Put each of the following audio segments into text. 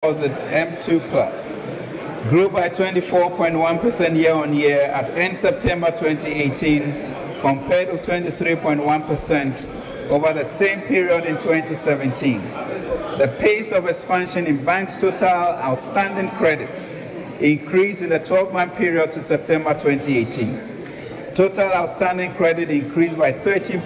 deposit M2 Plus grew by 24.1% year-on-year at end September 2018 compared with 23.1% over the same period in 2017. The pace of expansion in banks' total outstanding credit increased in the 12-month period to September 2018. Total outstanding credit increased by 13%,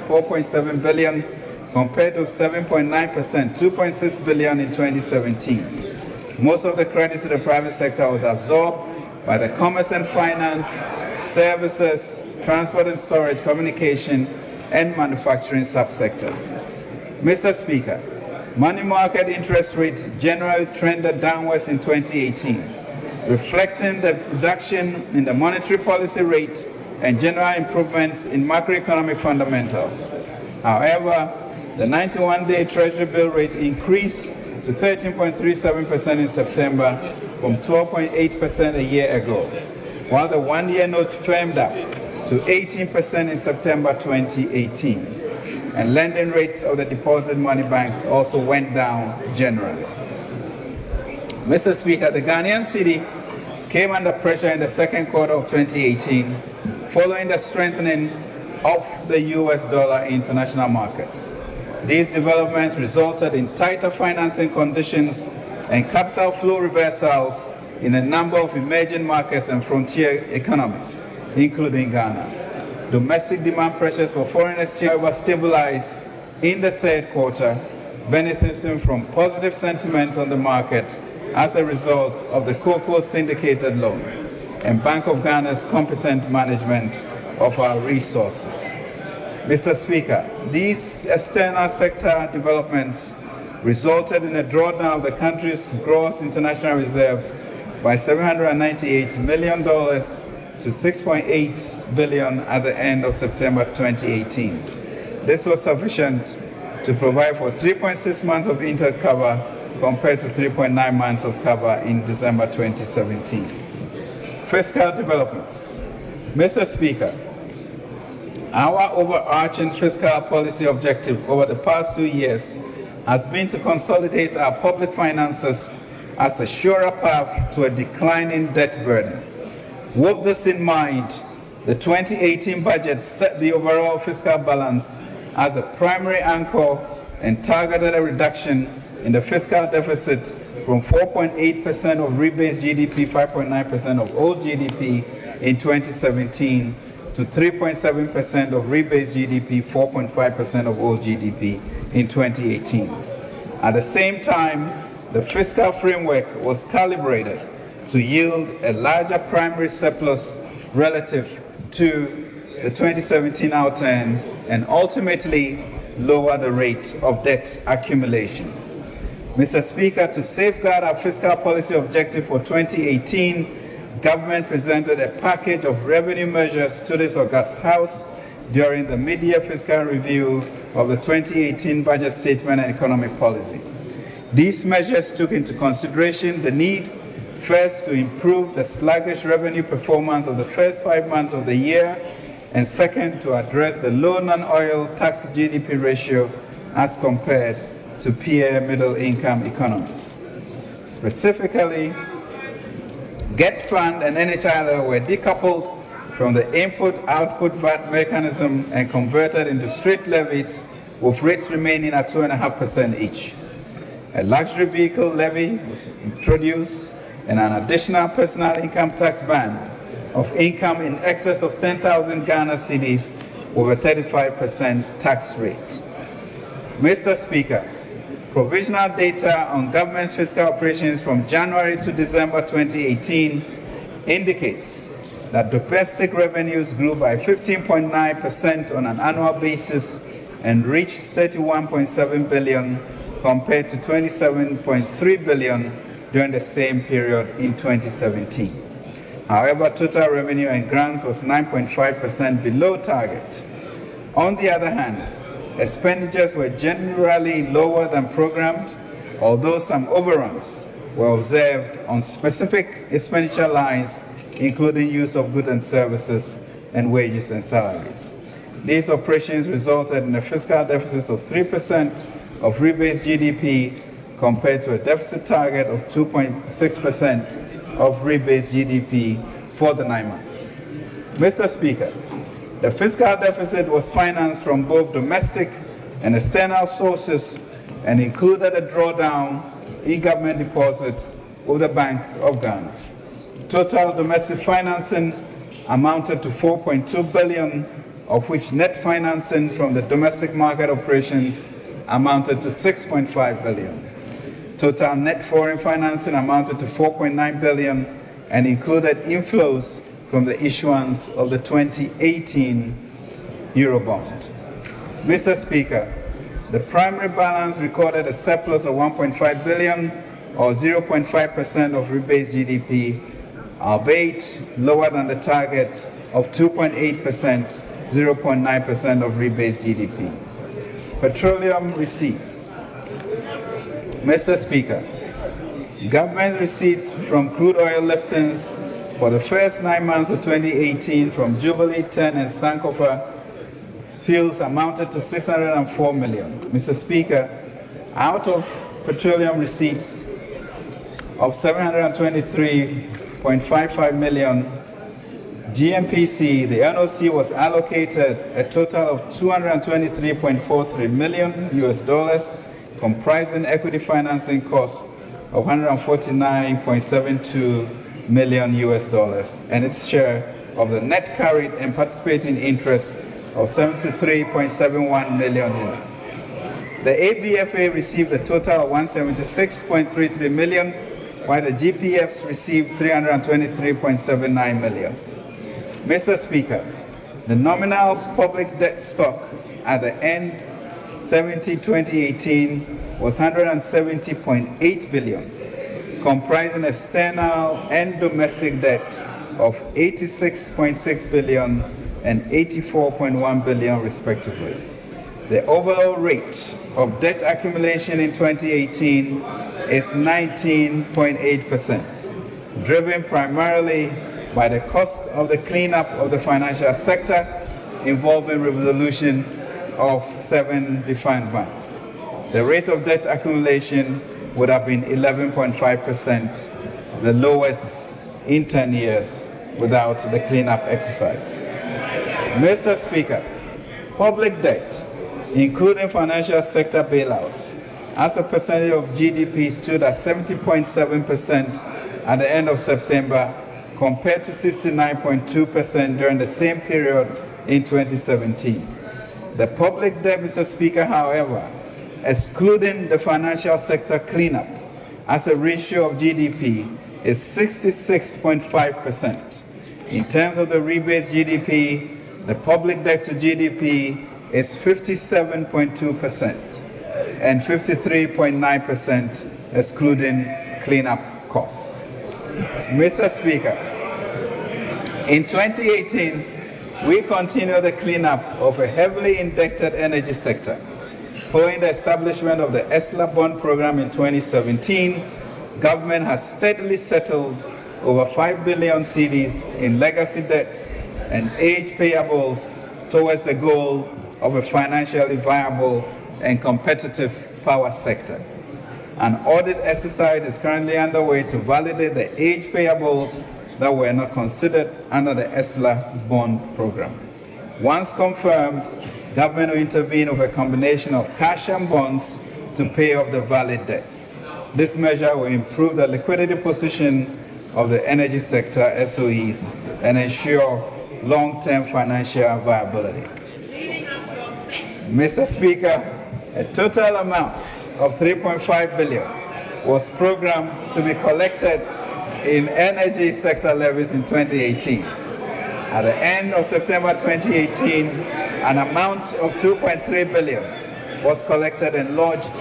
4.7 billion, compared to 7.9%, 2.6 billion in 2017. Most of the credit to the private sector was absorbed by the commerce and finance, services, transport and storage, communication, and manufacturing subsectors. Mr. Speaker, money market interest rates generally trended downwards in 2018, reflecting the reduction in the monetary policy rate and general improvements in macroeconomic fundamentals. However, the 91-day Treasury bill rate increased to 13.37% in September from 12.8% a year ago, while the one-year note firmed up to 18% in September 2018, and lending rates of the deposit money banks also went down generally. Mr. Speaker, the Ghanaian cedi came under pressure in the second quarter of 2018 following the strengthening of the US dollar in international markets. These developments resulted in tighter financing conditions and capital flow reversals in a number of emerging markets and frontier economies, including Ghana. Domestic demand pressures for foreign exchange were stabilized in the third quarter, benefiting from positive sentiments on the market as a result of the cocoa syndicated loan and Bank of Ghana's competent management of our resources. Mr. Speaker, these external sector developments resulted in a drawdown of the country's gross international reserves by $798 million to $6.8 billion at the end of September 2018. This was sufficient to provide for 3.6 months of interest cover compared to 3.9 months of cover in December 2017. Fiscal developments. Mr. Speaker, our overarching fiscal policy objective over the past 2 years has been to consolidate our public finances as a surer path to a declining debt burden. With this in mind, the 2018 budget set the overall fiscal balance as a primary anchor and targeted a reduction in the fiscal deficit from 4.8% of rebased GDP, 5.9% of old GDP in 2017 to 3.7% of rebased GDP, 4.5% of old GDP in 2018. At the same time, the fiscal framework was calibrated to yield a larger primary surplus relative to the 2017 outturn and ultimately lower the rate of debt accumulation. Mr. Speaker, to safeguard our fiscal policy objective for 2018, government presented a package of revenue measures to this august House during the mid-year fiscal review of the 2018 budget statement and economic policy. These measures took into consideration the need, first, to improve the sluggish revenue performance of the first 5 months of the year, and second, to address the low non-oil tax-to-GDP ratio as compared to peer middle-income economies. Specifically, GET Fund and NHIL were decoupled from the input-output VAT mechanism and converted into straight levies, with rates remaining at 2.5% each. A luxury vehicle levy was introduced and an additional personal income tax band of income in excess of 10,000 Ghana cedis with a 35% tax rate. Mr. Speaker, provisional data on government fiscal operations from January to December 2018 indicates that domestic revenues grew by 15.9% on an annual basis and reached 31.7 billion compared to 27.3 billion during the same period in 2017. However, total revenue and grants was 9.5% below target. On the other hand, expenditures were generally lower than programmed, although some overruns were observed on specific expenditure lines, including use of goods and services and wages and salaries. These operations resulted in a fiscal deficit of 3% of rebased GDP compared to a deficit target of 2.6% of rebased GDP for the 9 months. Mr. Speaker, the fiscal deficit was financed from both domestic and external sources and included a drawdown in government deposits with the Bank of Ghana. Total domestic financing amounted to 4.2 billion, of which net financing from the domestic market operations amounted to 6.5 billion. Total net foreign financing amounted to 4.9 billion and included inflows from the issuance of the 2018 Eurobond. Mr. Speaker, the primary balance recorded a surplus of 1.5 billion or 0.5% of rebased GDP, albeit lower than the target of 2.8%, 0.9% of rebased GDP. Petroleum receipts. Mr. Speaker, government receipts from crude oil liftings for the first 9 months of 2018 from Jubilee, TEN, and Sankofa fields amounted to 604 million. Mr. Speaker, out of petroleum receipts of 723.55 million, GMPC, the NOC, was allocated a total of $223.43 million US dollars, comprising equity financing costs of $149.72 million US dollars, and its share of the net carried and participating interest of 73.71 million units. The ABFA received a total of 176.33 million, while the GPFs received 323.79 million. Mr. Speaker, the nominal public debt stock at the end 2018 was 170.8 billion, comprising external and domestic debt of 86.6 billion and 84.1 billion respectively. The overall rate of debt accumulation in 2018 is 19.8%, driven primarily by the cost of the cleanup of the financial sector involving resolution of 7 defined banks. The rate of debt accumulation would have been 11.5%, the lowest in 10 years without the cleanup exercise. Mr. Speaker, public debt, including financial sector bailouts, as a percentage of GDP stood at 70.7% at the end of September, compared to 69.2% during the same period in 2017. The public debt, Mr. Speaker, however, excluding the financial sector cleanup, as a ratio of GDP, is 66.5%. In terms of the rebased GDP, the public debt to GDP is 57.2% and 53.9% excluding cleanup costs. Mr. Speaker, in 2018, we continue the cleanup of a heavily indebted energy sector. Following the establishment of the ESLA bond program in 2017, government has steadily settled over 5 billion cedis in legacy debt and age payables towards the goal of a financially viable and competitive power sector. An audit exercise is currently underway to validate the age payables that were not considered under the ESLA bond program. Once confirmed, government will intervene with a combination of cash and bonds to pay off the valid debts. This measure will improve the liquidity position of the energy sector SOEs and ensure long-term financial viability. Mr. Speaker, a total amount of 3.5 billion was programmed to be collected in energy sector levies in 2018. At the end of September 2018, an amount of 2.3 billion was collected and lodged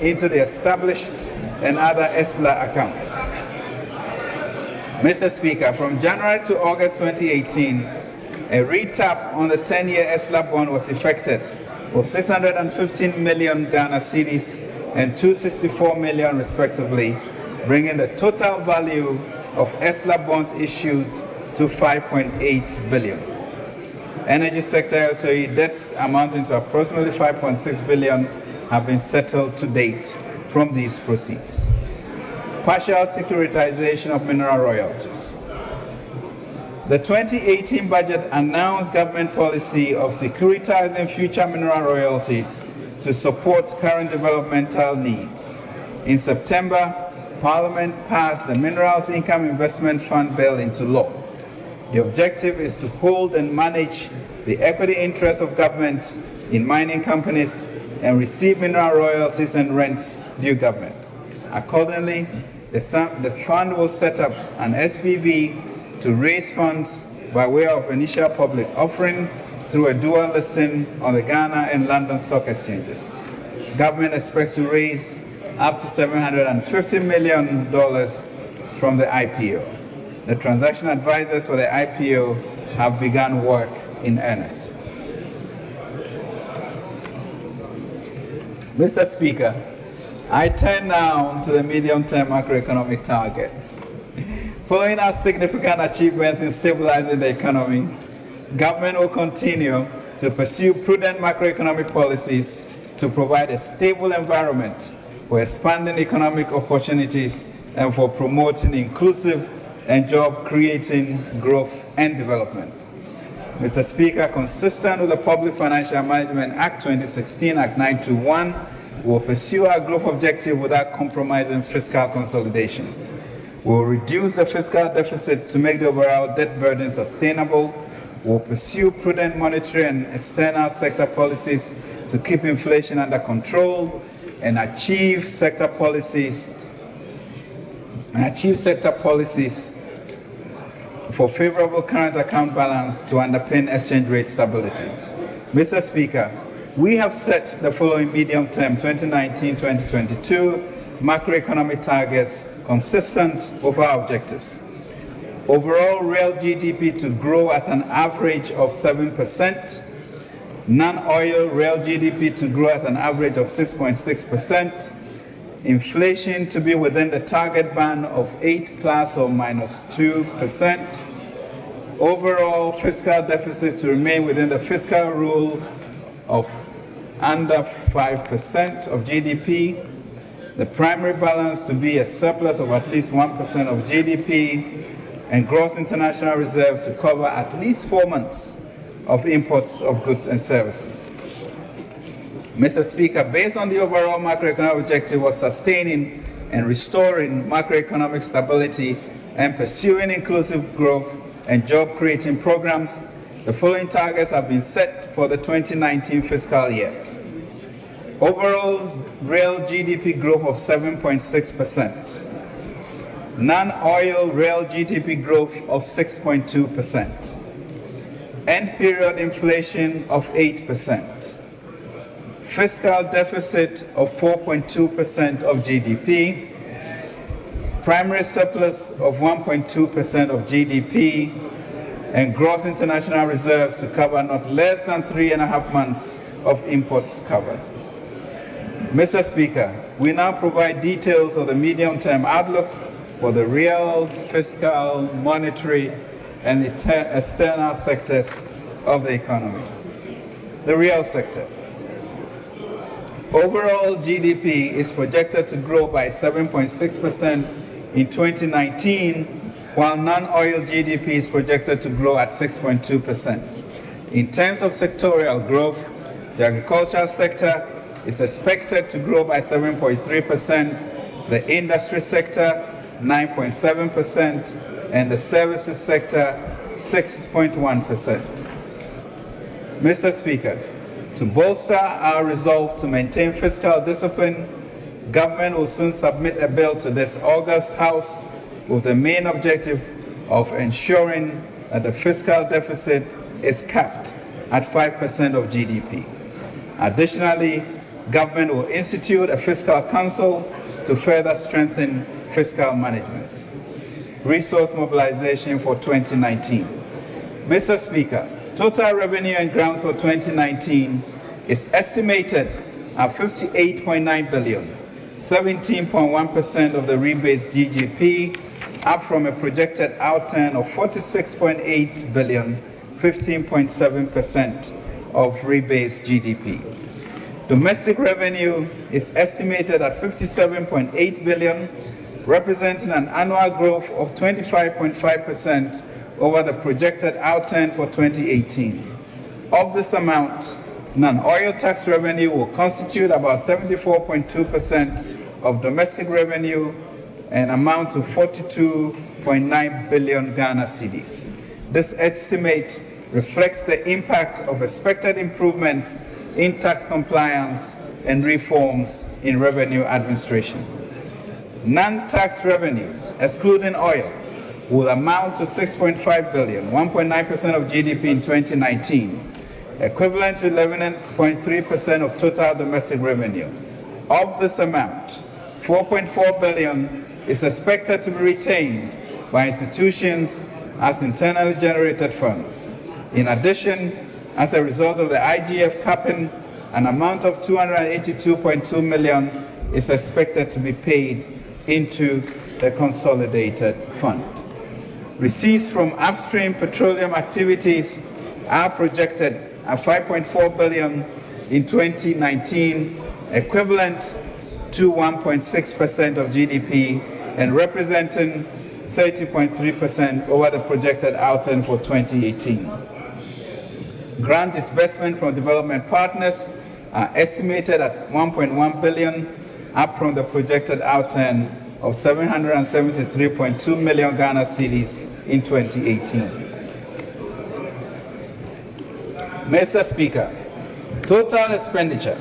into the established and other ESLA accounts. Mr. Speaker, from January to August 2018, a retap on the 10-year ESLA bond was effected for 615 million Ghana cedis and 264 million respectively, bringing the total value of ESLA bonds issued to 5.8 billion. Energy sector SOE debts amounting to approximately 5.6 billion have been settled to date, from these proceeds. Partial securitization of mineral royalties. The 2018 budget announced government policy of securitizing future mineral royalties to support current developmental needs. In September, Parliament passed the Minerals Income Investment Fund Bill into law. The objective is to hold and manage the equity interests of government in mining companies and receive mineral royalties and rents due government. Accordingly, the fund will set up an SPV to raise funds by way of initial public offering through a dual listing on the Ghana and London stock exchanges. Government expects to raise up to $750 million from the IPO. The transaction advisors for the IPO have begun work in earnest. Mr. Speaker, I turn now to the medium-term macroeconomic targets. Following our significant achievements in stabilizing the economy, government will continue to pursue prudent macroeconomic policies to provide a stable environment for expanding economic opportunities and for promoting inclusive and job-creating growth and development. Mr. Speaker, consistent with the Public Financial Management Act 2016, Act 921, we will pursue our growth objective without compromising fiscal consolidation. We will reduce the fiscal deficit to make the overall debt burden sustainable. We will pursue prudent monetary and external sector policies to keep inflation under control and achieve sector policies for favorable current account balance to underpin exchange rate stability. Mr. Speaker, we have set the following medium-term 2019-2022 macroeconomic targets consistent with our objectives. Overall real GDP to grow at an average of 7%, non-oil real GDP to grow at an average of 6.6%, inflation to be within the target band of 8 plus or minus 2%, overall fiscal deficit to remain within the fiscal rule of under 5% of GDP, the primary balance to be a surplus of at least 1% of GDP, and gross international reserve to cover at least 4 months of imports of goods and services. Mr. Speaker, based on the overall macroeconomic objective of sustaining and restoring macroeconomic stability and pursuing inclusive growth and job-creating programs, the following targets have been set for the 2019 fiscal year. Overall real GDP growth of 7.6%. Non-oil real GDP growth of 6.2%. End period inflation of 8%. Fiscal deficit of 4.2% of GDP. Primary surplus of 1.2% of GDP. And gross international reserves to cover not less than 3.5 months of imports covered. Mr. Speaker, we now provide details of the medium-term outlook for the real, fiscal, monetary, and external sectors of the economy. The real sector. Overall GDP is projected to grow by 7.6% in 2019, while non-oil GDP is projected to grow at 6.2%. In terms of sectorial growth, the agricultural sector is expected to grow by 7.3%, the industry sector 9.7%, and the services sector 6.1%. Mr. Speaker, to bolster our resolve to maintain fiscal discipline, government will soon submit a bill to this August House with the main objective of ensuring that the fiscal deficit is capped at 5% of GDP. Additionally, government will institute a fiscal council to further strengthen fiscal management. Resource mobilization for 2019. Mr. Speaker, total revenue and grants for 2019 is estimated at $58.9 billion, 17.1% of the rebased GDP, up from a projected outturn of $46.8 billion, 15.7% of rebased GDP. Domestic revenue is estimated at $57.8 billion, representing an annual growth of 25.5% over the projected outturn for 2018. Of this amount, non-oil tax revenue will constitute about 74.2% of domestic revenue and amount to 42.9 billion Ghana cedis. This estimate reflects the impact of expected improvements in tax compliance and reforms in revenue administration. Non-tax revenue, excluding oil, will amount to 6.5 billion, 1.9% of GDP in 2019, equivalent to 11.3% of total domestic revenue. Of this amount, 4.4 billion is expected to be retained by institutions as internally generated funds. In addition, as a result of the IGF capping, an amount of 282.2 million is expected to be paid into the consolidated fund. Receipts from upstream petroleum activities are projected at 5.4 billion in 2019, equivalent to 1.6% of GDP and representing 30.3% over the projected outturn for 2018. Grant disbursement from development partners are estimated at 1.1 billion, up from the projected outturn of 773.2 million Ghana cedis in 2018. Mr. Speaker, total expenditure,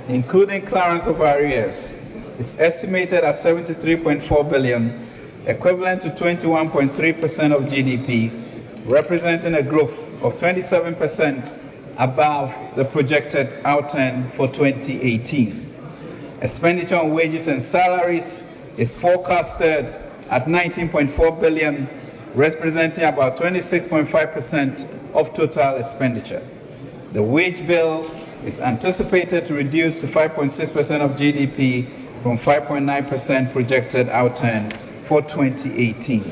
including clearance of arrears, is estimated at 73.4 billion, equivalent to 21.3% of GDP, representing a growth of 27% above the projected outturn for 2018. Expenditure on wages and salaries is forecasted at 19.4 billion, representing about 26.5% of total expenditure. The wage bill is anticipated to reduce to 5.6% of GDP from 5.9% projected outturn for 2018.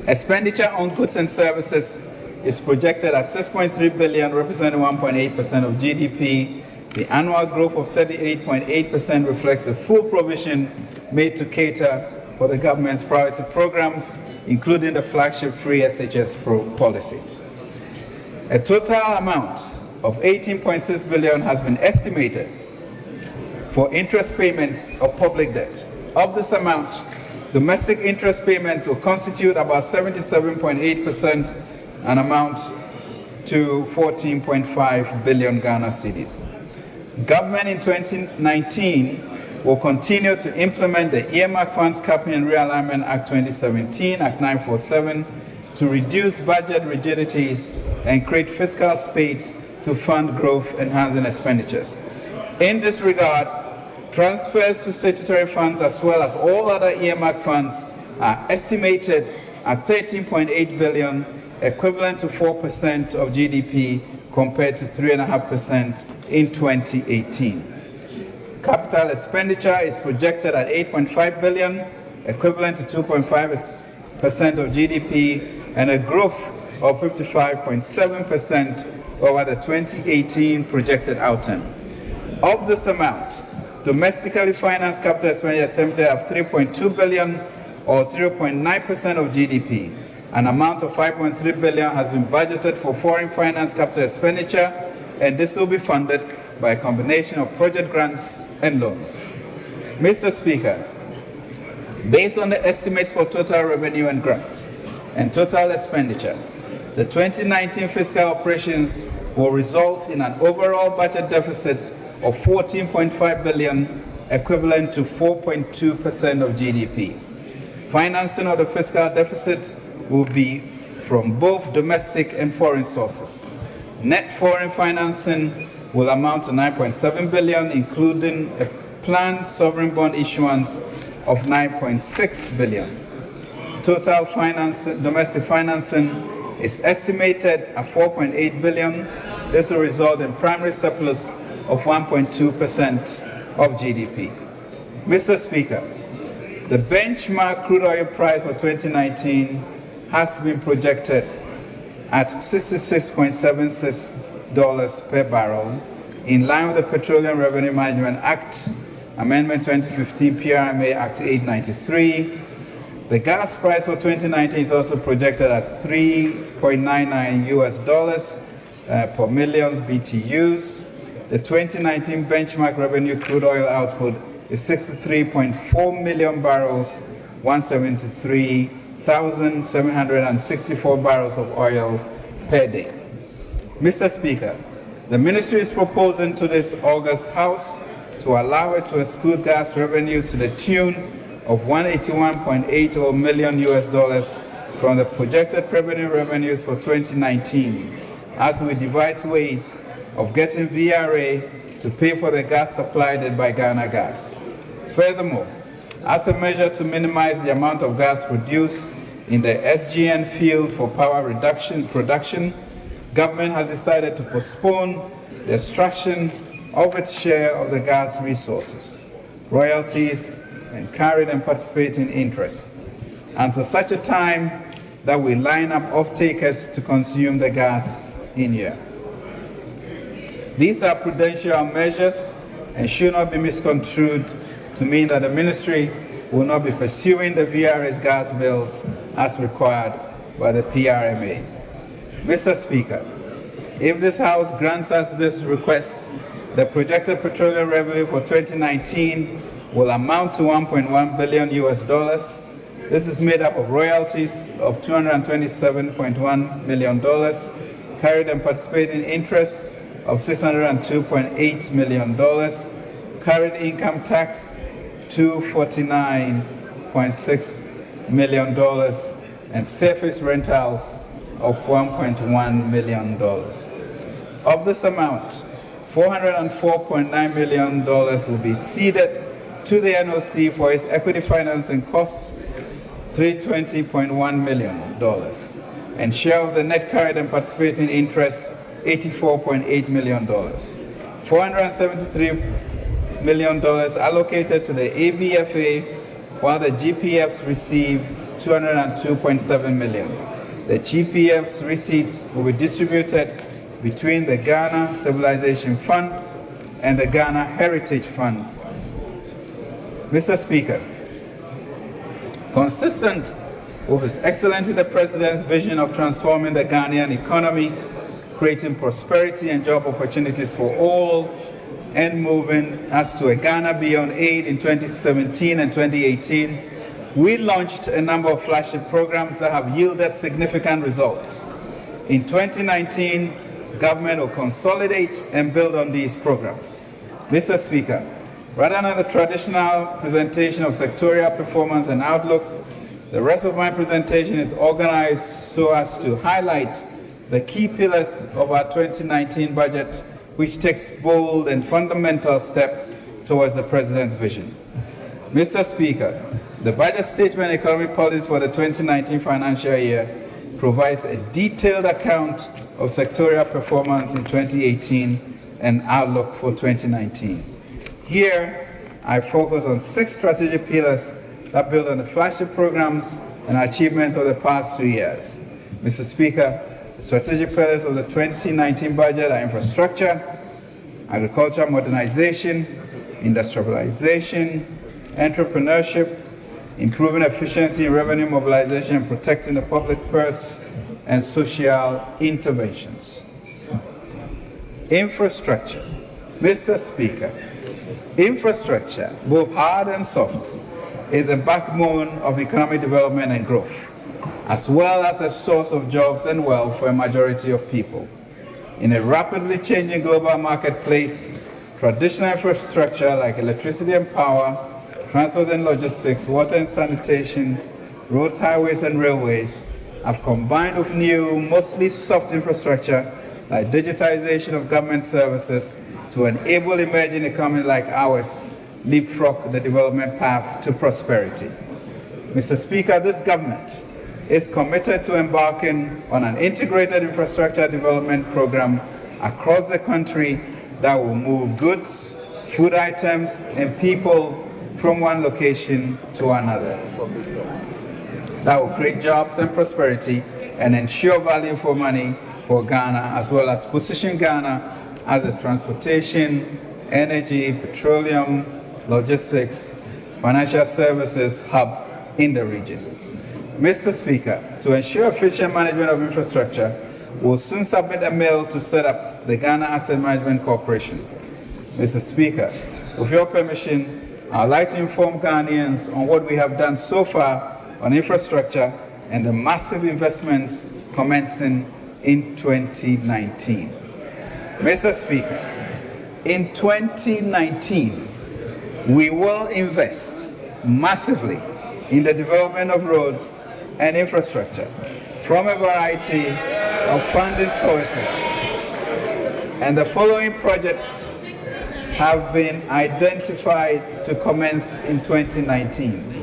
Expenditure on goods and services is projected at 6.3 billion, representing 1.8% of GDP. The annual growth of 38.8% reflects a full provision made to cater for the government's priority programs, including the flagship free SHS policy. A total amount of 18.6 billion has been estimated for interest payments of public debt. Of this amount, domestic interest payments will constitute about 77.8% and amount to 14.5 billion Ghana cedis. Government in 2019 will continue to implement the Earmark Funds Capping and Realignment Act 2017, Act 947, to reduce budget rigidities and create fiscal space to fund growth-enhancing expenditures. In this regard, transfers to statutory funds as well as all other earmark funds are estimated at 13.8 billion, equivalent to 4% of GDP compared to 3.5% in 2018. Capital expenditure is projected at 8.5 billion, equivalent to 2.5% of GDP, and a growth of 55.7% over the 2018 projected outturn. Of this amount, domestically financed capital expenditure is estimated at 3.2 billion, or 0.9% of GDP. An amount of 5.3 billion has been budgeted for foreign finance capital expenditure, and this will be funded by a combination of project grants and loans. Mr. Speaker, based on the estimates for total revenue and grants and total expenditure, the 2019 fiscal operations will result in an overall budget deficit of 14.5 billion, equivalent to 4.2% of GDP. Financing of the fiscal deficit will be from both domestic and foreign sources. Net foreign financing will amount to 9.7 billion, including a planned sovereign bond issuance of 9.6 billion. Total domestic financing is estimated at 4.8 billion. This will result in primary surplus of 1.2% of GDP. Mr. Speaker, the benchmark crude oil price for 2019 has been projected at $66.76 per barrel, in line with the Petroleum Revenue Management Act, Amendment 2015 PRMA Act 893. The gas price for 2019 is also projected at $3.99 per million BTUs. The 2019 benchmark revenue crude oil output is 63.4 million barrels, 173,764 barrels of oil per day. Mr. Speaker, the ministry is proposing to this August House to allow it to exclude gas revenues to the tune of $181.80 million from the projected revenues for 2019, as we devise ways of getting VRA to pay for the gas supplied by Ghana Gas. Furthermore, as a measure to minimize the amount of gas produced in the SGN field for power production, government has decided to postpone the extraction of its share of the gas resources, royalties, and carried and participating interest until such a time that we line up off-takers to consume the gas in here. These are prudential measures and should not be misconstrued to mean that the ministry will not be pursuing the VRA's gas bills as required by the PRMA. Mr. Speaker, if this House grants us this request, the projected petroleum revenue for 2019 will amount to $1.1 billion. This is made up of royalties of $227.1 million, carried and participating interest of $602.8 million, carried income tax $249.6 million, and surface rentals of $1.1 million. Of this amount, $404.9 million will be ceded to the NOC for its equity financing costs, $320.1 million, and share of the net carried and participating interest, $84.8 million. $473 million allocated to the ABFA, while the GPFs receive $202.7 million. The GPF's receipts will be distributed between the Ghana Civilization Fund and the Ghana Heritage Fund. Mr. Speaker, consistent with His Excellency the President's vision of transforming the Ghanaian economy, creating prosperity and job opportunities for all, and moving us to a Ghana beyond aid in 2017 and 2018, we launched a number of flagship programs that have yielded significant results. In 2019, government will consolidate and build on these programs. Mr. Speaker, rather than the traditional presentation of sectorial performance and outlook, the rest of my presentation is organized so as to highlight the key pillars of our 2019 budget, which takes bold and fundamental steps towards the President's vision. Mr. Speaker, the budget statement economic policy for the 2019 financial year provides a detailed account of sectorial performance in 2018 and outlook for 2019. Here, I focus on 6 strategic pillars that build on the flagship programs and achievements of the past 2 years. Mr. Speaker, the strategic pillars of the 2019 budget are infrastructure, agriculture modernization, industrialization, entrepreneurship, improving efficiency in revenue mobilization and protecting the public purse, and social interventions. Infrastructure. Mr. Speaker, infrastructure, both hard and soft, is the backbone of economic development and growth, as well as a source of jobs and wealth for a majority of people. In a rapidly changing global marketplace, traditional infrastructure like electricity and power, transport and logistics, water and sanitation, roads, highways, and railways have combined with new, mostly soft infrastructure like digitization of government services to enable emerging economies like ours leapfrog the development path to prosperity. Mr. Speaker, this government is committed to embarking on an integrated infrastructure development program across the country that will move goods, food items, and people from one location to another. That will create jobs and prosperity and ensure value for money for Ghana, as well as position Ghana as a transportation, energy, petroleum, logistics, financial services hub in the region. Mr. Speaker, to ensure efficient management of infrastructure, we'll soon submit a bill to set up the Ghana Asset Management Corporation. Mr. Speaker, with your permission, I'd like to inform Ghanaians on what we have done so far on infrastructure and the massive investments commencing in 2019. Mr. Speaker, in 2019, we will invest massively in the development of roads and infrastructure from a variety of funding sources. And the following projects have been identified to commence in 2019.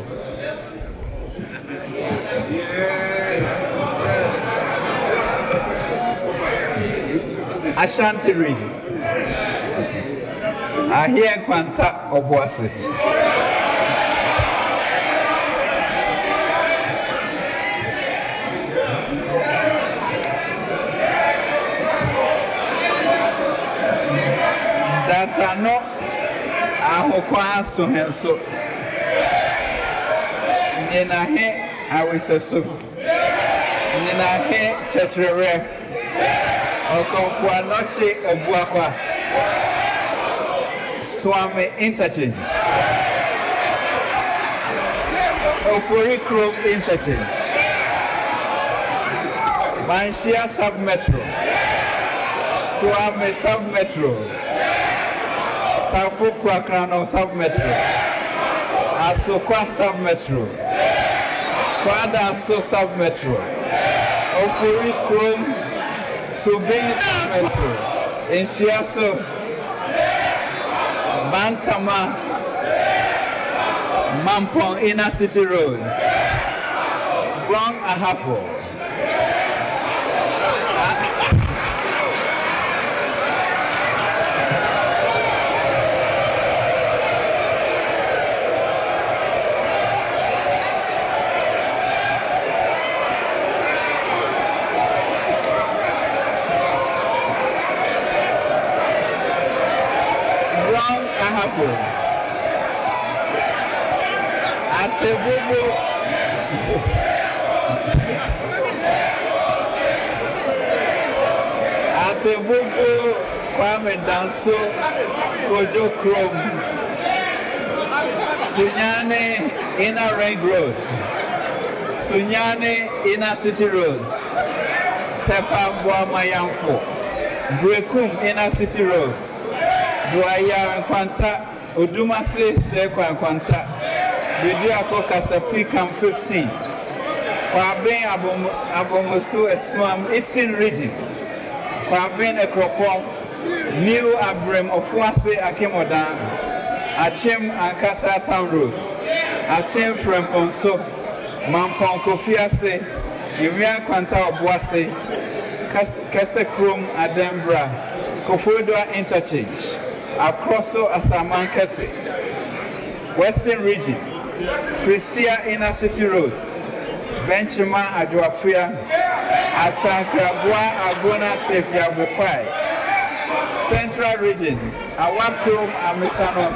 Ashanti region. Ahia Kwanta Obuasi. Data no ahokwa so henso. Nina he awiseso. Nina he chechere. Okonkwa noche obuakwa. Swami interchange. Ofori Chrome interchange. Manshia submetro. Swami submetro. Tafu Prakrano submetro. Asokwa submetro. Kwada so submetro. Ofori Chrome Subin submetro. Inshiaso Bantama Mampong Inner City Roads Brong Ahafo Atebubu Kwame Danso Kojo Chrome Sunyane Inner Ring Road Sunyane Inner City Roads Tepa Mayamfo Brekum Inner City Roads Buaya Kwanta Odumase Sekwa Kwanta Bidiako Kasapi Camp 15 Kwaben Abomosu Eswam Eastern Region Kwaben Ekropom New Abram of Wase Akemodan Achem Ankasa Town Roads Achem Fremponso Mampon Kofiase Ivia Kwanta Obuase Kese Chrome Adembra Kofodua Interchange Akroso Asaman Kese Western Region Christia Inner City Roads Benchima Adwafia Asankrabwa Agona Sefia Bukwai Central Region Awakrom Amisano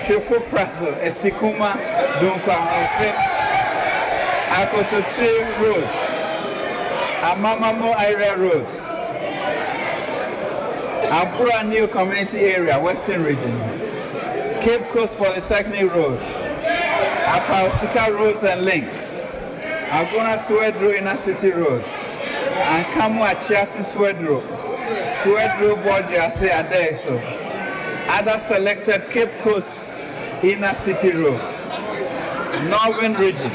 Chefo Praso Esikuma Dunkwa Ofe Akotoche Road Amamamo Area Roads Ampura New Community Area Western Region Cape Coast Polytechnic Road Apausika Roads and Links Agona Swedro Inner City Roads and Kamu Achiasi Swedro Borgia Adeso other selected Cape Coast Inner City Roads Northern Region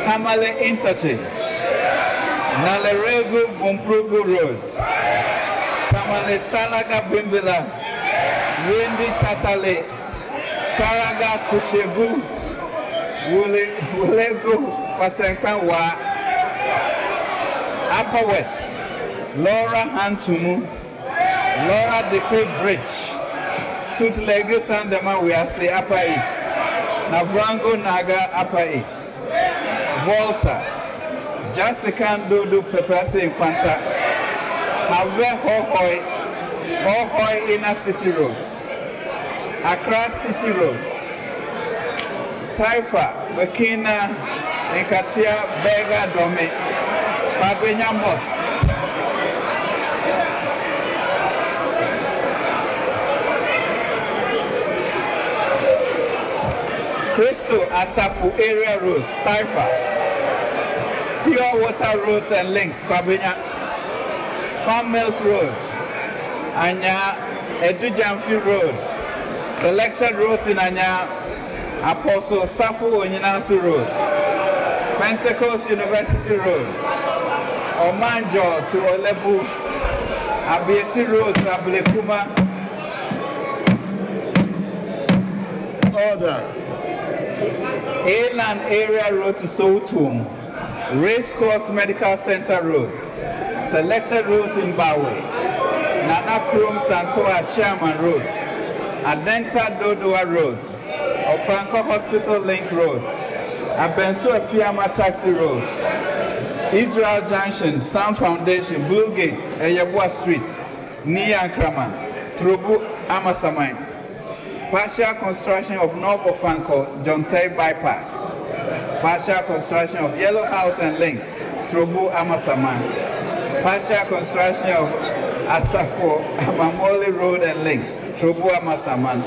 Tamale Interchange Nalerego Bumprugu Road Tamale Salaga Bimbila Wendi Tatale Karaga Kushegu Wulego Pasenkwan Wa Upper West Laura Hantumu Laura Dekwe Bridge Tutlege Sandema we are say Upper East Navrango Naga Upper East Volta Jessica Dodo Pepase Kwanta Hohoi Inner City Roads, Accra City Roads, Taifa, Burkina, Nkatia, Bega, Dome, Pabenya Mosque, Crystal Asapu Area Roads, Taifa, Pure Water Roads and Links, Pabenya, Farm Milk Road, Anya, Edujamfi Road, selected roads in Anya, Apostle Safu Onyinansi Road, Pentecost University Road, Omanjo to Olebu, Abiesi Road to Ablekuma. Order. Inland Area Road to Soutum, Racecourse Medical Center Road, selected roads in Bawe, Nana Krum Santoa Sherman Roads, Adenta Dodoa Road, Opanko Hospital Link Road, Abensu Apiama Taxi Road, Israel Junction, Sound Foundation, Blue Gates, Eyabua Street, Nia Kraman, Trobu Amasamai. Partial construction of North Ofanko, Jonte Bypass. Partial construction of Yellow House and Links, Trobu Amasaman. Partial construction of Asafo, Amamoli Road and Links, Trobu Amasaman.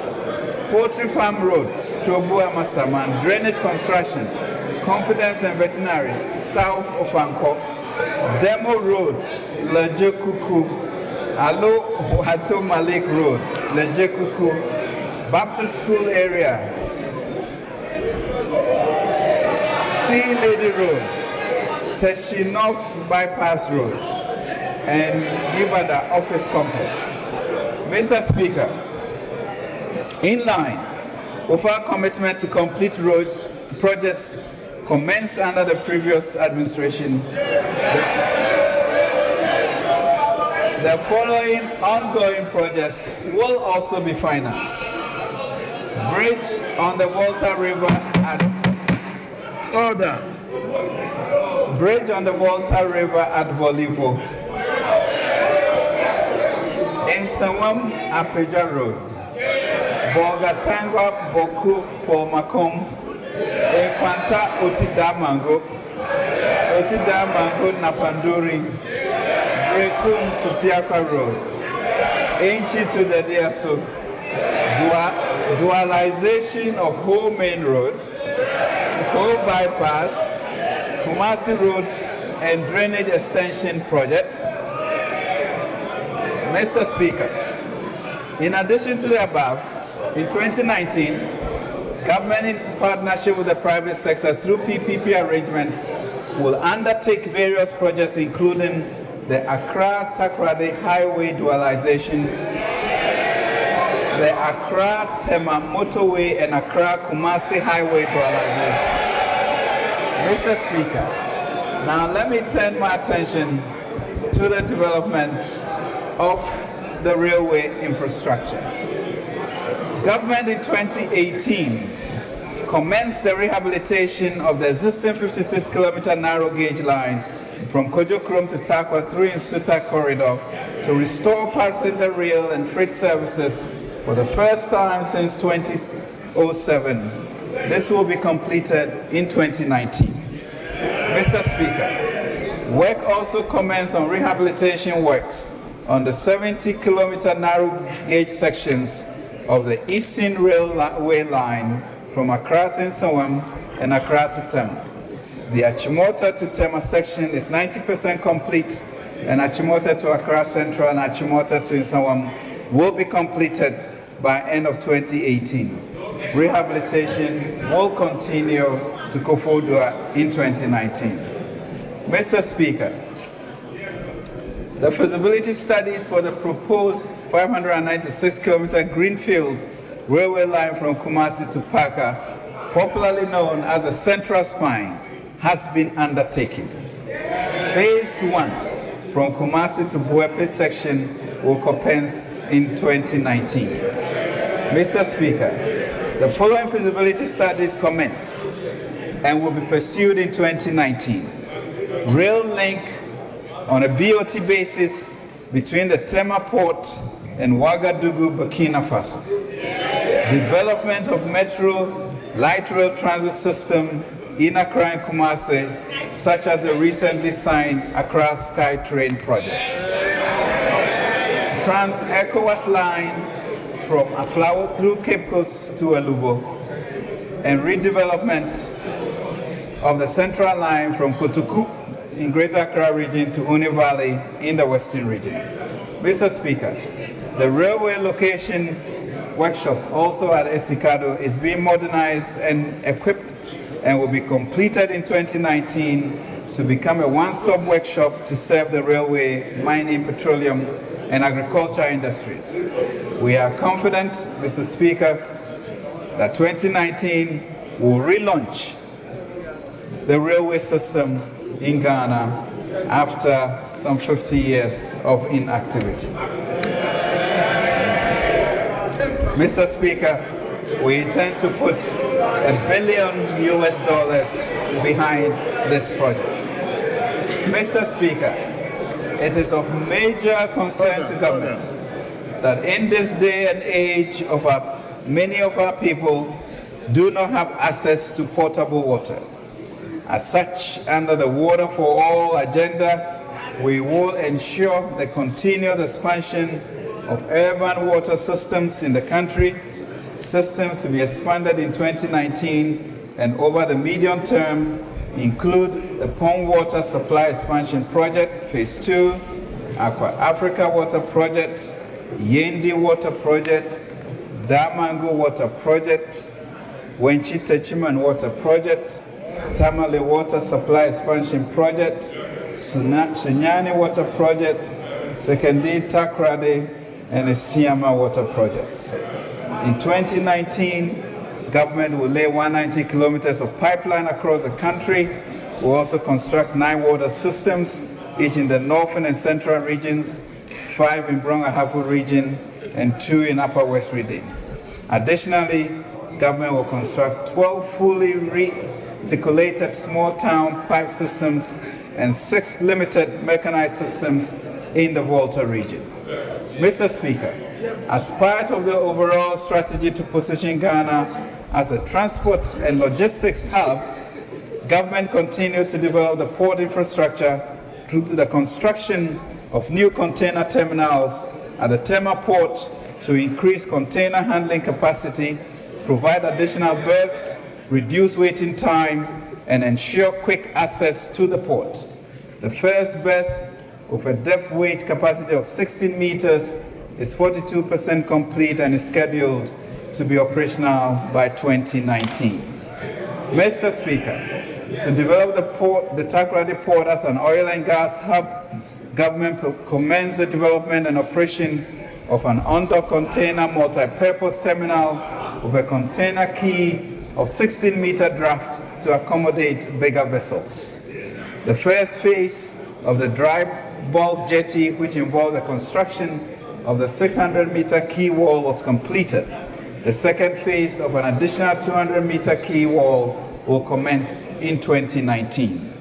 Poultry Farm Road, Trobu Amasaman. Drainage construction, Confidence and Veterinary, South Ofanko. Demo Road, Lejekuku. Alo Hato Malik Road, Lejekuku. Baptist School area, Sea Lady Road, Teshinov Bypass Road, and Gibada Office Complex. Mr. Speaker, in line with our commitment to complete roads projects commenced under the previous administration, the following ongoing projects will also be financed. Bridge on the Volta River at Order. Bridge on the Volta River at Volivo. In Sawam, Apeja Road. Bogatangwa Boku for Makom. In Panta Otidamango. Otidamango Napanduri. Brekum to Siaka Road. Inchi to the Diaso. Dualization of whole main roads, whole bypass, Kumasi roads, and drainage extension project. Mr. Speaker, in addition to the above, in 2019, government in partnership with the private sector through PPP arrangements will undertake various projects including the Accra-Takoradi Highway dualization, the Accra-Tema Motorway and Accra-Kumasi Highway dualization. Mr. Speaker, now let me turn my attention to the development of the railway infrastructure. Government in 2018 commenced the rehabilitation of the existing 56-kilometer narrow gauge line from Kojo Krom to Takwa through Insuta corridor to restore passenger rail and freight services for the first time since 2007. This will be completed in 2019. Mr. Speaker, work also commenced on rehabilitation works on the 70-kilometer narrow gauge sections of the Eastern Railway line from Accra to Nsawam and Accra to Tema. The Achimota to Tema section is 90% complete, and Achimota to Accra Central and Achimota to Nsawam will be completed by end of 2018. Rehabilitation will continue to Kofodua in 2019. Mr. Speaker, the feasibility studies for the proposed 596-kilometer greenfield railway line from Kumasi to Paka, popularly known as the Central Spine, has been undertaken. Phase 1 from Kumasi to Buepe section will commence in 2019. Mr. Speaker, the following feasibility studies commence and will be pursued in 2019. Rail link on a BOT basis between the Tema Port and Ouagadougou, Burkina Faso. Development of metro light rail transit system in Accra and Kumasi, such as the recently signed Accra SkyTrain project. Trans-ECOWAS line from Aflawo through Cape Coast to Elubo, and redevelopment of the central line from Kotoku in Greater Accra region to Oni Valley in the Western region. Mr. Speaker, the railway location workshop also at Esikado is being modernized and equipped and will be completed in 2019 to become a one-stop workshop to serve the railway, mining, petroleum, and agriculture industries. We are confident, Mr. Speaker, that 2019 will relaunch the railway system in Ghana after some 50 years of inactivity. Mr. Speaker, we intend to put $1 billion behind this project. Mr. Speaker, it is of major concern to government that in this day and age of many of our people do not have access to potable water. As such, under the Water for All agenda, we will ensure the continuous expansion of urban water systems in the country, systems to be expanded in 2019 and over the medium term include the Pond Water Supply Expansion Project, Phase 2, Aqua Africa Water Project, Yendi Water Project, Damango Water Project, Wenchi Techiman Water Project, Tamale Water Supply Expansion Project, Sunyani Water Project, Sekendi Takrade, and the Siama Water Projects. In 2019, government will lay 190 kilometers of pipeline across the country. We'll also construct 9 water systems, each in the northern and central regions, 5 in Brong-Ahafo region, and 2 in Upper West region. Additionally, government will construct 12 fully reticulated small town pipe systems and 6 limited mechanized systems in the Volta region. Mr. Speaker, as part of the overall strategy to position Ghana as a transport and logistics hub, government continued to develop the port infrastructure through the construction of new container terminals at the Tema Port to increase container handling capacity, provide additional berths, reduce waiting time, and ensure quick access to the port. The first berth, with a depth weight capacity of 16 meters, is 42% complete and is scheduled to be operational by 2019. Mr. Speaker, to develop the Takoradi Port as an oil and gas hub, government commenced the development and operation of an on-dock container multi-purpose terminal with a container quay of 16-meter draft to accommodate bigger vessels. The first phase of the dry bulk jetty, which involves the construction of the 600-meter quay wall, was completed. The second phase of an additional 200-meter quay wall will commence in 2019.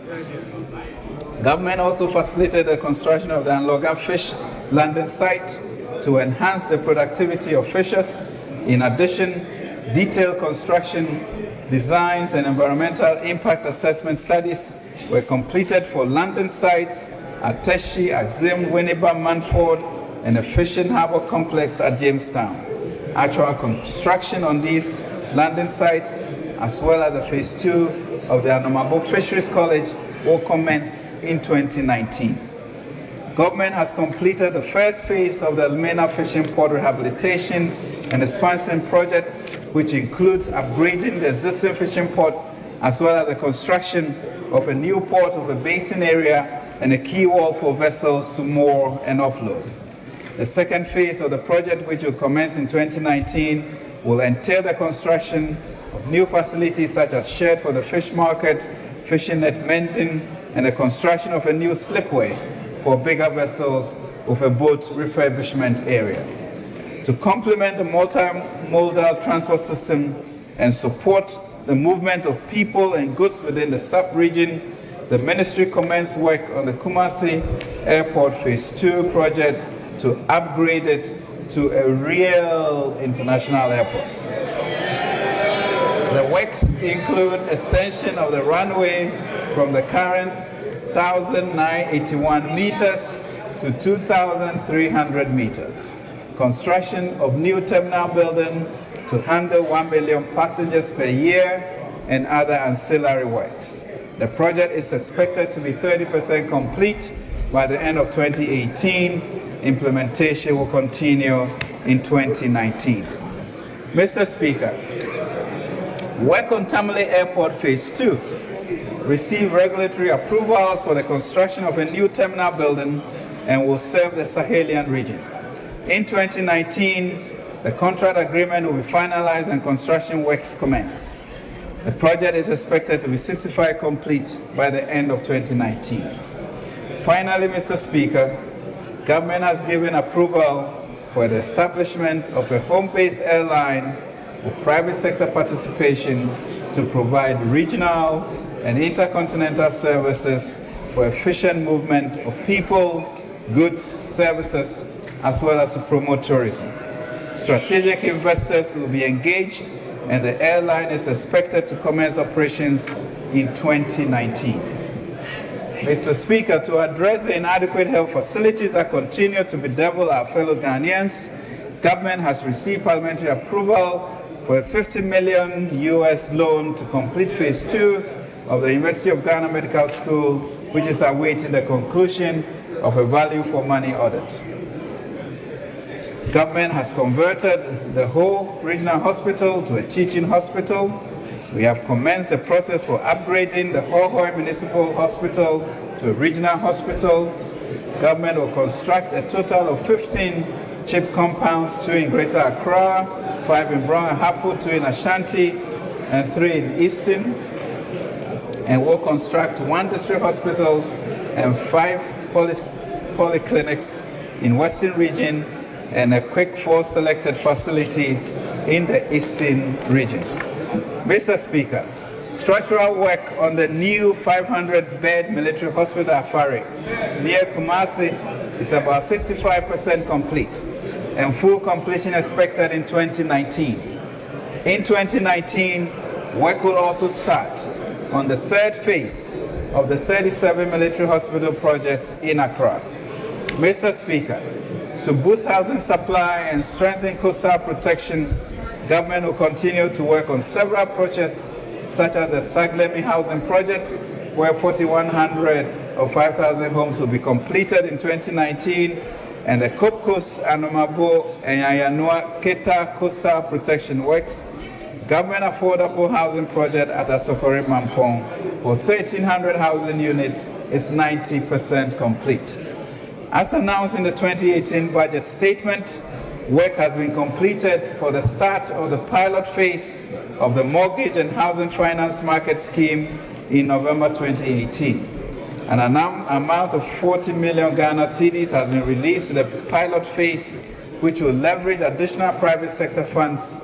Government also facilitated the construction of the Anlogan fish landing site to enhance the productivity of fishers. In addition, detailed construction designs and environmental impact assessment studies were completed for landing sites at Teshi, Axim, Winneba, Manford, and a fishing harbor complex at Jamestown. Actual construction on these landing sites, as well as the Phase 2 of the Anomabo Fisheries College, will commence in 2019. Government has completed the first phase of the Almena Fishing Port Rehabilitation and Expansion Project, which includes upgrading the existing fishing port, as well as the construction of a new port of a basin area and a quay wall for vessels to moor and offload. The second phase of the project, which will commence in 2019, will entail the construction of new facilities such as shed for the fish market, fishing net mending, and the construction of a new slipway for bigger vessels with a boat refurbishment area. To complement the multimodal transport system and support the movement of people and goods within the sub-region, the ministry commenced work on the Kumasi Airport Phase 2 project to upgrade it to a real international airport. The works include extension of the runway from the current 1,981 meters to 2,300 meters, construction of new terminal building to handle 1 million passengers per year, and other ancillary works. The project is expected to be 30% complete by the end of 2018. Implementation will continue in 2019. Mr. Speaker, work on Tamale Airport Phase 2 received regulatory approvals for the construction of a new terminal building and will serve the Sahelian region. In 2019, the contract agreement will be finalized and construction works commence. The project is expected to be 65% complete by the end of 2019. Finally, Mr. Speaker, government has given approval for the establishment of a home-based airline with private sector participation to provide regional and intercontinental services for efficient movement of people, goods, services, as well as to promote tourism. Strategic investors will be engaged, and the airline is expected to commence operations in 2019. Mr. Speaker, to address the inadequate health facilities that continue to bedevil our fellow Ghanaians, government has received parliamentary approval for a $50 million US loan to complete Phase 2 of the University of Ghana Medical School, which is awaiting the conclusion of a value for money audit. Government has converted the whole regional hospital to a teaching hospital. We have commenced the process for upgrading the Hohoe Municipal Hospital to a regional hospital. Government will construct a total of 15 CHIP compounds, 2 in Greater Accra, 5 in Brown and Hartford, 2 in Ashanti, and 3 in Easton. And will construct 1 district hospital and 5 polyclinics in Western region, and equip 4 selected facilities in the Eastern region. Mr. Speaker, structural work on the new 500-bed military hospital Afari near Kumasi is about 65% complete, and full completion expected in 2019. In 2019, work will also start on the 3rd phase of the 37 military hospital project in Accra. Mr. Speaker, to boost housing supply and strengthen coastal protection, government will continue to work on several projects, such as the Saglemi Housing Project, where 4,100 or 5,000 homes will be completed in 2019, and the Kopkos, Anomabo, and Yayanua Keta Coastal Protection Works, Government Affordable Housing Project at Asokore Mampong, for 1,300 housing units, is 90% complete. As announced in the 2018 budget statement, work has been completed for the start of the pilot phase of the mortgage and housing finance market scheme in November 2018. An amount of 40 million Ghana cedis has been released to the pilot phase, which will leverage additional private sector funds,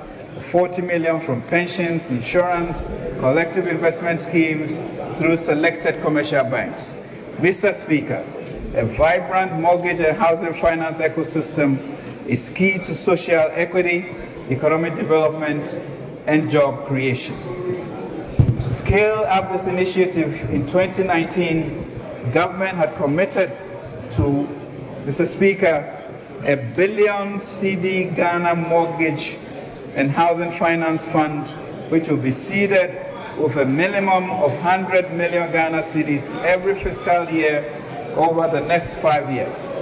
40 million from pensions, insurance, collective investment schemes through selected commercial banks. Mr. Speaker, a vibrant mortgage and housing finance ecosystem is key to social equity, economic development, and job creation. To scale up this initiative in 2019, government had committed to, Mr. Speaker, a billion CD Ghana mortgage and housing finance fund, which will be seeded with a minimum of 100 million Ghana cedis every fiscal year over the next 5 years.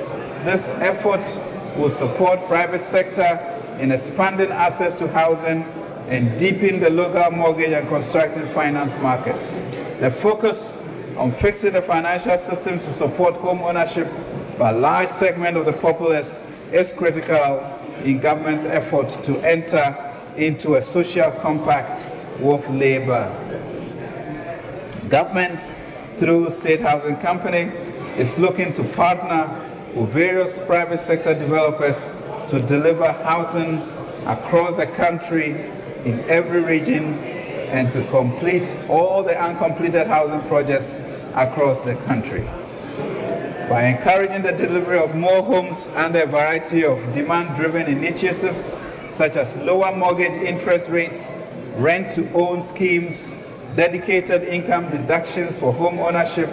This effort will support private sector in expanding access to housing and deepen the local mortgage and construction finance market. The focus on fixing the financial system to support home ownership by a large segment of the populace is critical in government's effort to enter into a social compact with labor. Government, through State Housing Company, is looking to partner with various private sector developers to deliver housing across the country in every region and to complete all the uncompleted housing projects across the country. By encouraging the delivery of more homes under a variety of demand-driven initiatives, such as lower mortgage interest rates, rent-to-own schemes, dedicated income deductions for home ownership,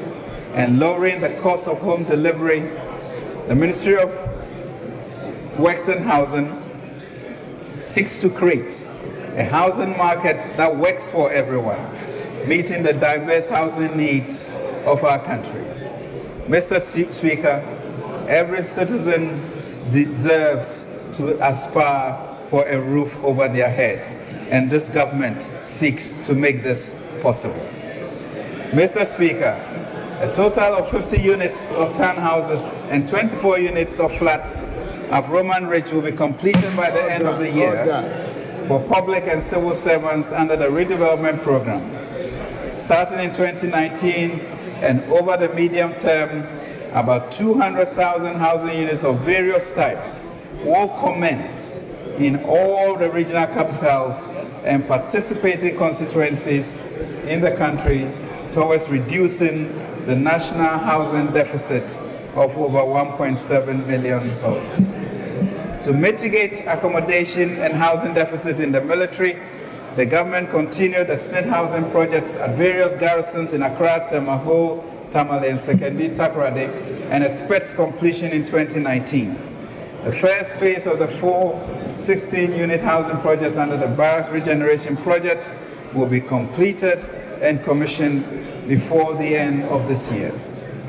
and lowering the cost of home delivery, the Ministry of Works and Housing seeks to create a housing market that works for everyone, meeting the diverse housing needs of our country. Mr. Speaker, every citizen deserves to aspire for a roof over their head, and this government seeks to make this possible. Mr. Speaker, a total of 50 units of townhouses and 24 units of flats at Roman Ridge will be completed by the end of the year for public and civil servants under the redevelopment program. Starting in 2019 and over the medium term, about 200,000 housing units of various types will commence in all the regional capitals and participating constituencies in the country towards reducing the national housing deficit of over 1.7 million homes. To mitigate accommodation and housing deficit in the military, the government continued the SNIT housing projects at various garrisons in Accra, Temaho, Tamale, and Sekondi, Takoradi, and expects completion in 2019. The first phase of the 4 16-unit housing projects under the Barracks Regeneration Project will be completed and commissioned before the end of this year,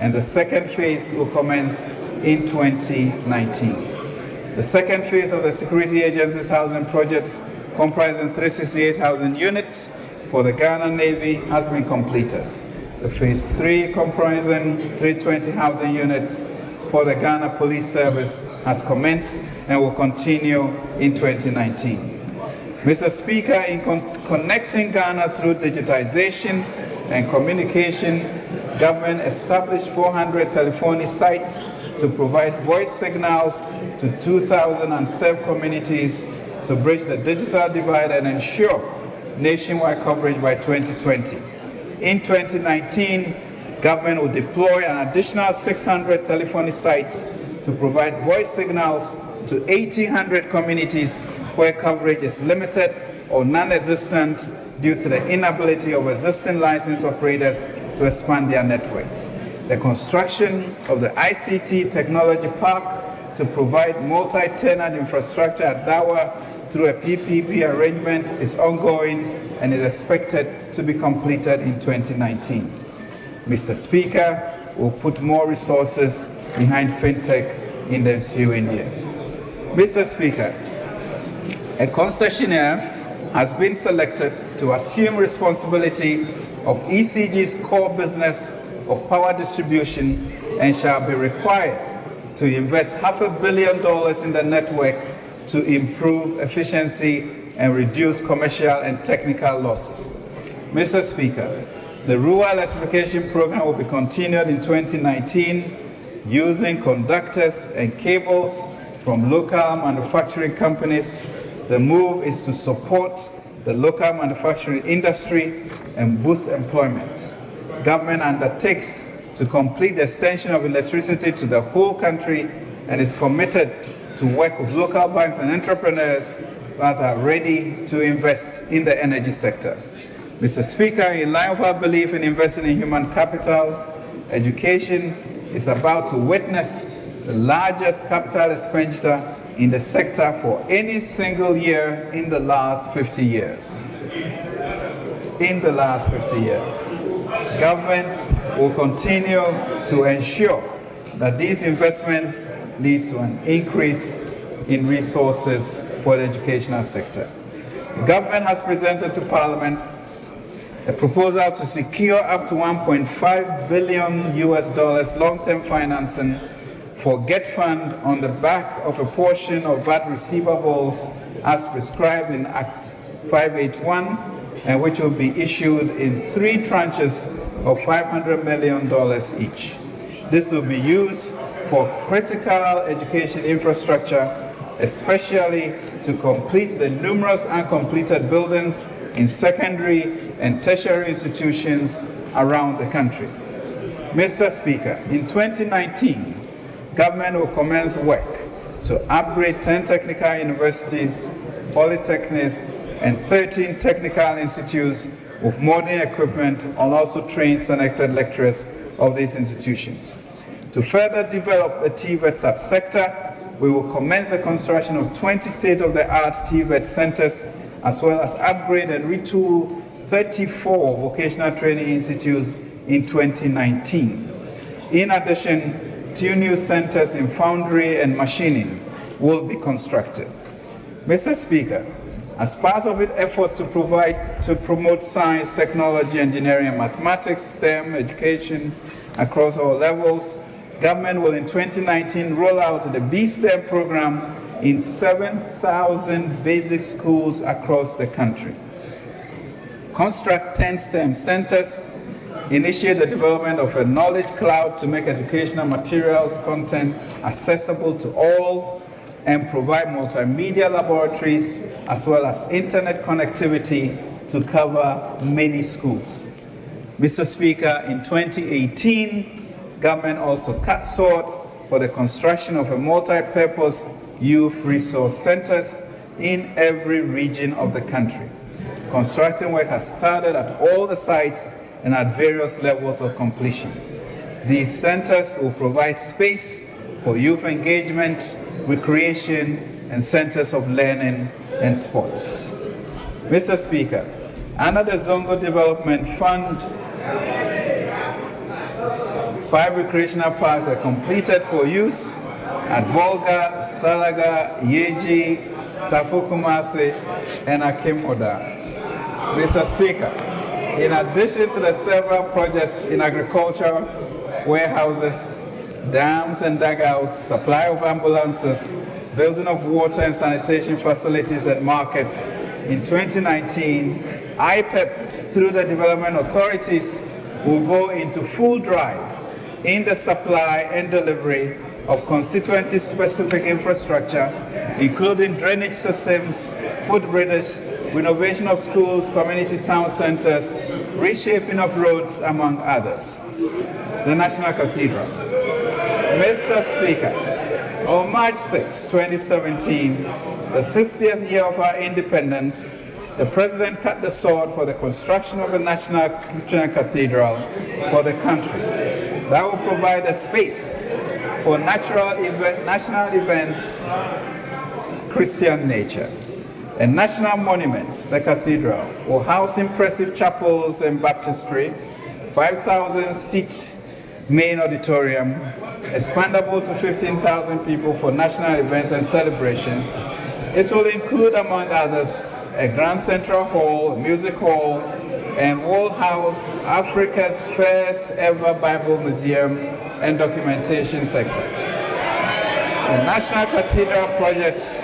and the second phase will commence in 2019. The second phase of the Security Agency's housing projects, comprising 368 housing units for the Ghana Navy, has been completed. The phase 3, comprising 320 housing units for the Ghana Police Service, has commenced and will continue in 2019. Mr. Speaker, in connecting Ghana through digitization and communication, government established 400 telephony sites to provide voice signals to 2,000 unserved communities to bridge the digital divide and ensure nationwide coverage by 2020. In 2019, government will deploy an additional 600 telephony sites to provide voice signals to 1,800 communities where coverage is limited or non-existent due to the inability of existing licensed operators to expand their network. The construction of the ICT Technology Park to provide multi-tenant infrastructure at Dawa through a PPP arrangement is ongoing and is expected to be completed in 2019. Mr. Speaker, we'll put more resources behind fintech in the ensuing year. Mr. Speaker, a concessionaire has been selected to assume responsibility of ECG's core business of power distribution and shall be required to invest $500 million in the network to improve efficiency and reduce commercial and technical losses. Mr. Speaker, the rural electrification program will be continued in 2019 using conductors and cables from local manufacturing companies. The move is to support the local manufacturing industry and boost employment. Government undertakes to complete the extension of electricity to the whole country and is committed to work with local banks and entrepreneurs that are ready to invest in the energy sector. Mr. Speaker, in line with our belief in investing in human capital, education is about to witness the largest capital expenditure in the sector for any single year in the last 50 years. In the last 50 years. Government will continue to ensure that these investments lead to an increase in resources for the educational sector. The government has presented to Parliament a proposal to secure up to $1.5 billion long-term financing for GET Fund on the back of a portion of VAT receivables as prescribed in Act 581, and which will be issued in 3 tranches of $500 million each. This will be used for critical education infrastructure, especially to complete the numerous uncompleted buildings in secondary and tertiary institutions around the country. Mr. Speaker, in 2019, government will commence work to upgrade 10 technical universities, polytechnics, and 13 technical institutes with modern equipment, and also train selected lecturers of these institutions. To further develop the TVET subsector, we will commence the construction of 20 state-of-the-art TVET centers, as well as upgrade and retool 34 vocational training institutes in 2019. In addition, 2 new centers in foundry and machining will be constructed. Mr. Speaker, as part of its efforts to promote science, technology, engineering, and mathematics, STEM education across all levels, government will in 2019 roll out the B-STEM program in 7,000 basic schools across the country. Construct 10 STEM centers, initiate the development of a knowledge cloud to make educational materials content accessible to all, and provide multimedia laboratories as well as internet connectivity to cover many schools. Mr. Speaker, in 2018, government also cut short for the construction of a multi-purpose youth resource centers in every region of the country. Construction work has started at all the sites and at various levels of completion. These centers will provide space for youth engagement, recreation, and centers of learning and sports. Mr. Speaker, under the Zongo Development Fund, 5 recreational parks were completed for use at Bolga, Salaga, Yeji, Tafukumasi, and Akim-Oda. Mr. Speaker, in addition to the several projects in agriculture, warehouses, dams and dugouts, supply of ambulances, building of water and sanitation facilities and markets, in 2019, IPEP, through the development authorities, will go into full drive in the supply and delivery of constituency-specific infrastructure, including drainage systems, footbridges, renovation of schools, community town centers, reshaping of roads, among others. The National Cathedral. Mr. Speaker, on March 6, 2017, the 60th year of our independence, the President cut the sword for the construction of a National Christian Cathedral for the country that will provide a space for national events, Christian nature. A national monument, the cathedral, will house impressive chapels and baptistry, 5,000-seat main auditorium, expandable to 15,000 people for national events and celebrations. It will include, among others, a grand central hall, a music hall, and will house Africa's first ever Bible museum and documentation center. The National Cathedral project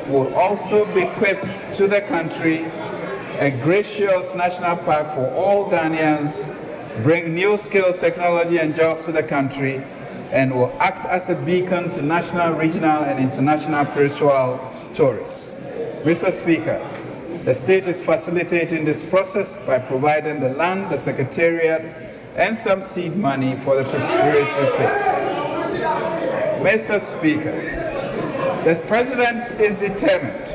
will also bequeath to the country a gracious national park for all Ghanaians, bring new skills, technology, and jobs to the country, and will act as a beacon to national, regional, and international spiritual tourists. Mr. Speaker, the state is facilitating this process by providing the land, the secretariat, and some seed money for the preparatory phase. Mr. Speaker, the President is determined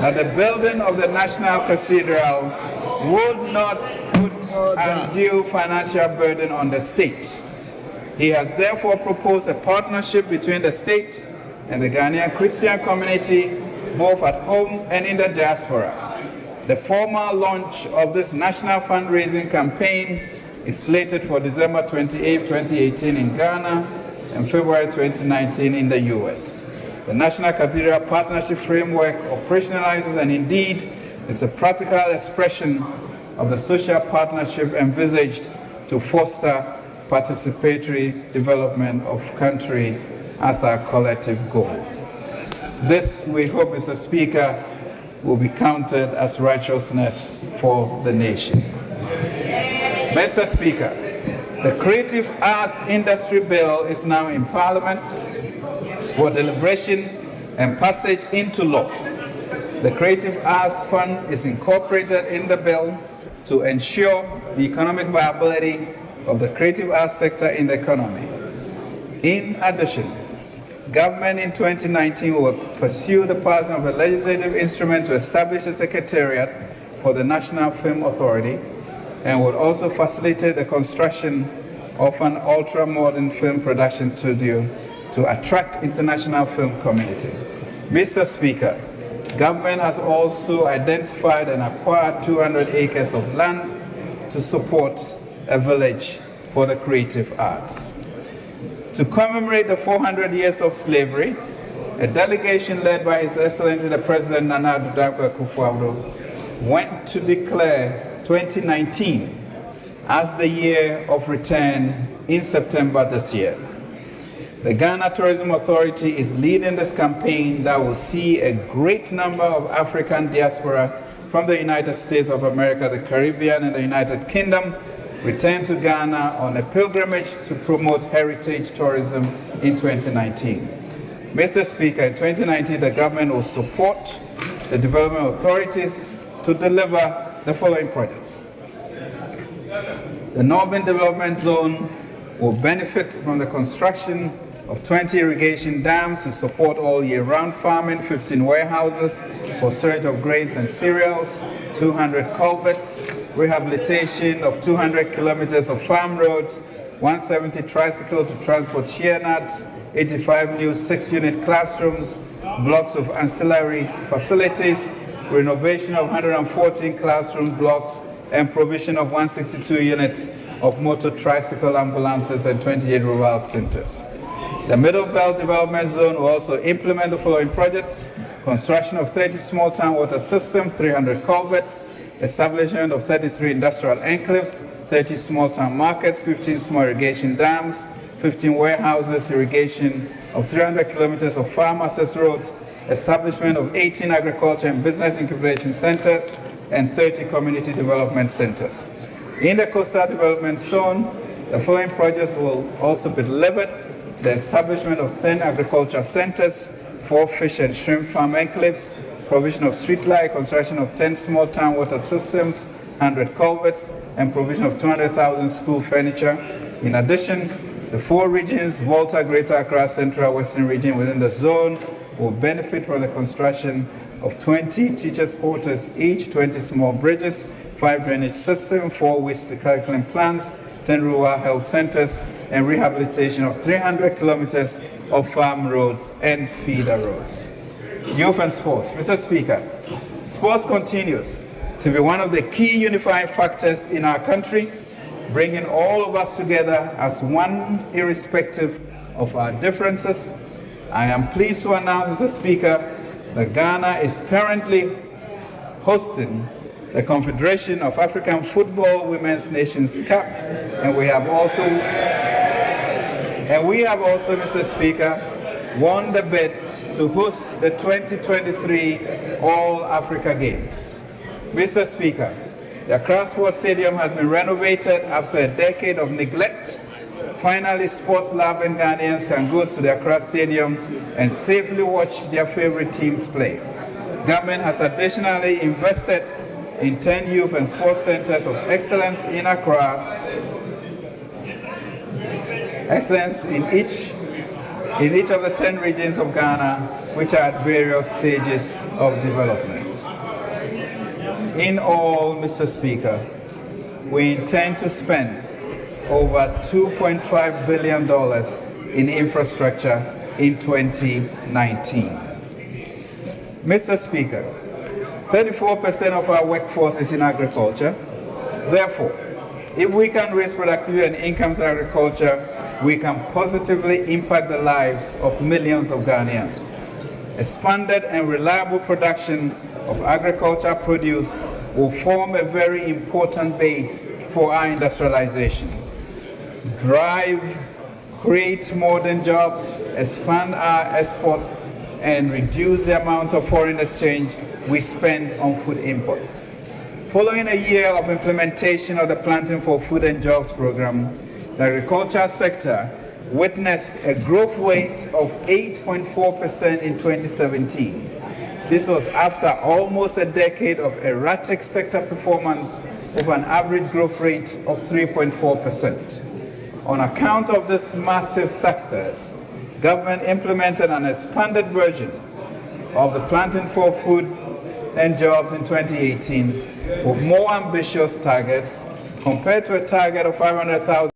that the building of the National Cathedral would not put undue financial burden on the state. He has therefore proposed a partnership between the state and the Ghanaian Christian community, both at home and in the diaspora. The formal launch of this national fundraising campaign is slated for December 28, 2018 in Ghana and February 2019 in the US. The National Cathedral Partnership Framework operationalizes and indeed is a practical expression of the social partnership envisaged to foster participatory development of country as our collective goal. This, we hope, Mr. Speaker, will be counted as righteousness for the nation. Mr. Speaker, the Creative Arts Industry Bill is now in Parliament for deliberation and passage into law. The Creative Arts Fund is incorporated in the bill to ensure the economic viability of the creative arts sector in the economy. In addition, government in 2019 will pursue the passing of a legislative instrument to establish a secretariat for the National Film Authority and will also facilitate the construction of an ultra-modern film production studio to attract international film community. Mr. Speaker, government has also identified and acquired 200 acres of land to support a village for the creative arts. To commemorate the 400 years of slavery, a delegation led by His Excellency the President Nana Addo Dankwa Akufo-Addo went to declare 2019 as the year of return in September this year. The Ghana Tourism Authority is leading this campaign that will see a great number of African diaspora from the United States of America, the Caribbean, and the United Kingdom return to Ghana on a pilgrimage to promote heritage tourism in 2019. Mr. Speaker, in 2019, the government will support the development authorities to deliver the following projects. The Northern Development Zone will benefit from the construction of 20 irrigation dams to support all year-round farming, 15 warehouses for storage of grains and cereals, 200 culverts, rehabilitation of 200 kilometers of farm roads, 170 tricycle to transport share nuts, 85 new 6-unit classrooms, blocks of ancillary facilities, renovation of 114 classroom blocks, and provision of 162 units of motor tricycle ambulances and 28 rural centers. The Middle Belt Development Zone will also implement the following projects: construction of 30 small town water systems, 300 culverts, establishment of 33 industrial enclaves, 30 small town markets, 15 small irrigation dams, 15 warehouses, irrigation of 300 kilometers of farm access roads, establishment of 18 agriculture and business incubation centers, and 30 community development centers. In the Coastal Development Zone, the following projects will also be delivered: the establishment of 10 agriculture centers, 4 fish and shrimp farm enclaves, provision of street light, construction of 10 small town water systems, 100 culverts, and provision of 200,000 school furniture. In addition, the 4 regions, Volta, Greater Accra, Central, Western region within the zone will benefit from the construction of 20 teachers' quarters each, 20 small bridges, 5 drainage systems, 4 waste recycling plants, 10 rural health centers, and rehabilitation of 300 kilometers of farm roads and feeder roads. Youth and sports. Mr. Speaker, sports continues to be one of the key unifying factors in our country, bringing all of us together as one, irrespective of our differences. I am pleased to announce, Mr. Speaker, that Ghana is currently hosting the Confederation of African Football Women's Nations Cup, and we have also, Mr. Speaker, won the bid to host the 2023 All Africa Games. Mr. Speaker, the Accra Sports Stadium has been renovated after a decade of neglect. Finally, sports-loving Ghanaians can go to the Accra Stadium and safely watch their favorite teams play. Government has additionally invested in 10 youth and sports centers of excellence in Accra, excellence in each of the 10 regions of Ghana, which are at various stages of development. In all, Mr. Speaker, we intend to spend over $2.5 billion in infrastructure in 2019. Mr. Speaker, 34% of our workforce is in agriculture. Therefore, if we can raise productivity and incomes in agriculture, we can positively impact the lives of millions of Ghanaians. Expanded and reliable production of agricultural produce will form a very important base for our industrialization. Drive, create modern jobs, expand our exports, and reduce the amount of foreign exchange we spend on food imports. Following a year of implementation of the Planting for Food and Jobs program, the agricultural sector witnessed a growth rate of 8.4% in 2017. This was after almost a decade of erratic sector performance with an average growth rate of 3.4%. On account of this massive success, government implemented an expanded version of the Planting for Food and Jobs in 2018 with more ambitious targets compared to a target of 500,000